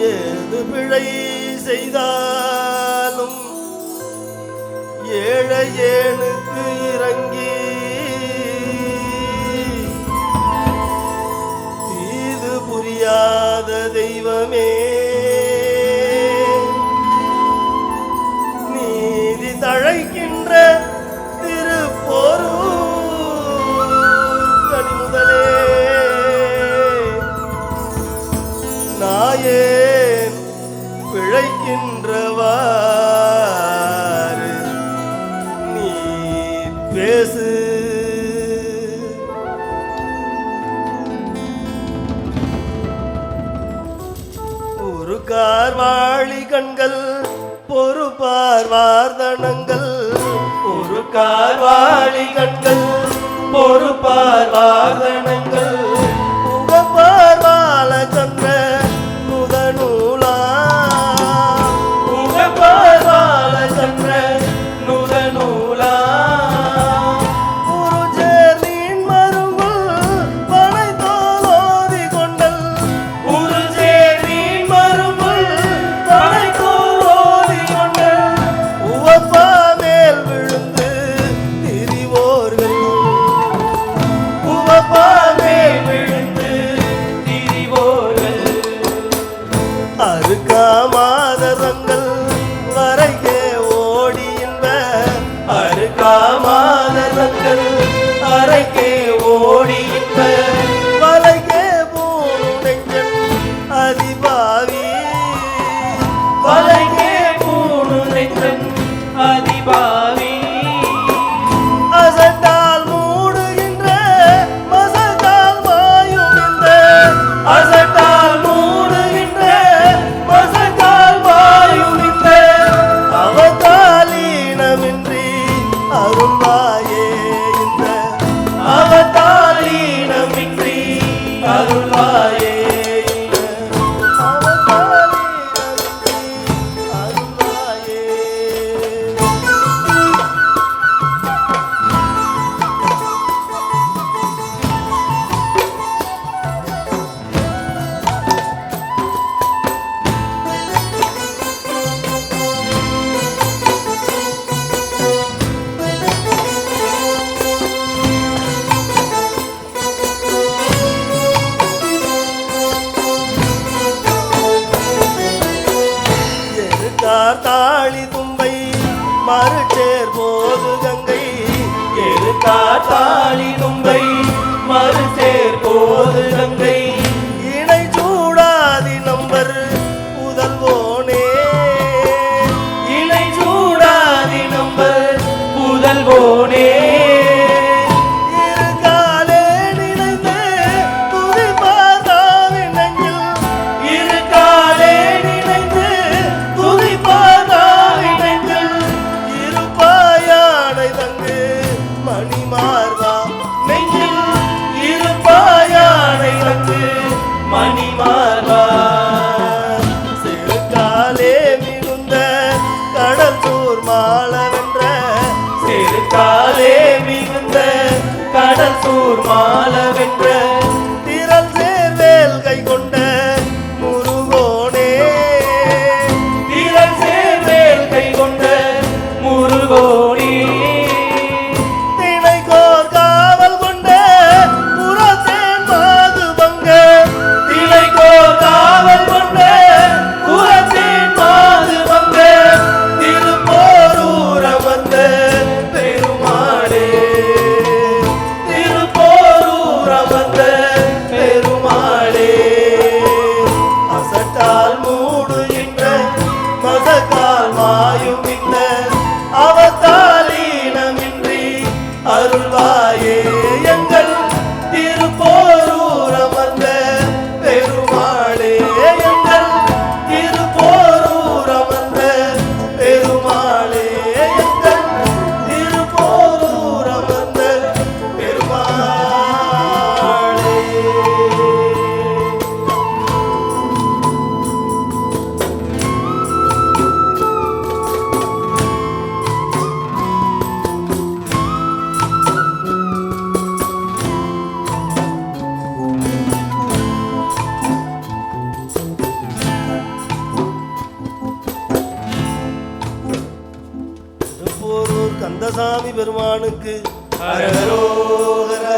ஏது பிழை செய்தாலும் ஏழையேனுக்கு இறங்கி தீது புரியாத தெய்வமே நீதி தழைக்கின்ற திருப்போரூர் கனிமுதலே நாயேன் பிழைக்கின்றவாறு நீ பேசு. ஒரு கார்வாளி கண்கள் பொறுப்பார் வார்தனங்கள் ஒரு கார்வாளி கண்கள் பொறுப்பார் வார்தனங்கள் உகப்பார் வாழ சந்திர நுதநூலா உகப்பார் வாழ சந்திர நுதநூலா உருஜேர் நீன் மருங்குல் பனைத்தோலோதி கொண்டல் உருஜேர் நீன் மருங்குல் பனைத்தோலோதி கொண்டல் உவப்பா மேல் விழுந்து திரிவோர்கள் உவப்பா மேல் விழுந்து திரிவோர்கள் அருகாமாதரங்கள் வரையே ஓடியின்ற அருகாமாதரங்கள் அரைக்கே ஓடியின்ற வலைக்கே பூணுடைஞ்சன் அதிபாவி வலைக்கே பூணுடைஞ்சன் அதிபாவி அசட்டால் மூடுகின்ற மசத்தால் மாயுகின்ற அசட்டால் மூடுகின்ற மசத்தால் மாயுகின்ற அவதாலீனமின்றி அருள்வாயே இந்த அவதாலீனமின்றி அருள்வாயே இந்த அவதாலீனமின்றி அருள்வாயே. எருக்கார் தாளி தும்பை மறுச்சேர் போது கங்கை எருக்கார் தாளி தும்பை மறுச்சேர் போது கங்கை இணை சூடாதி நம்பர் புதல்வோனே இணை சூடாதி நம்பர் புதல்வோனே இருகாலே நினைந்து துதிப்பாதாவின் நெஞ்சில் இருகாலே நினைந்து துதிப்பாதா திருப்போரூர் கந்தசாமி பெருமானுக்கு ஹரஹரோஹரா.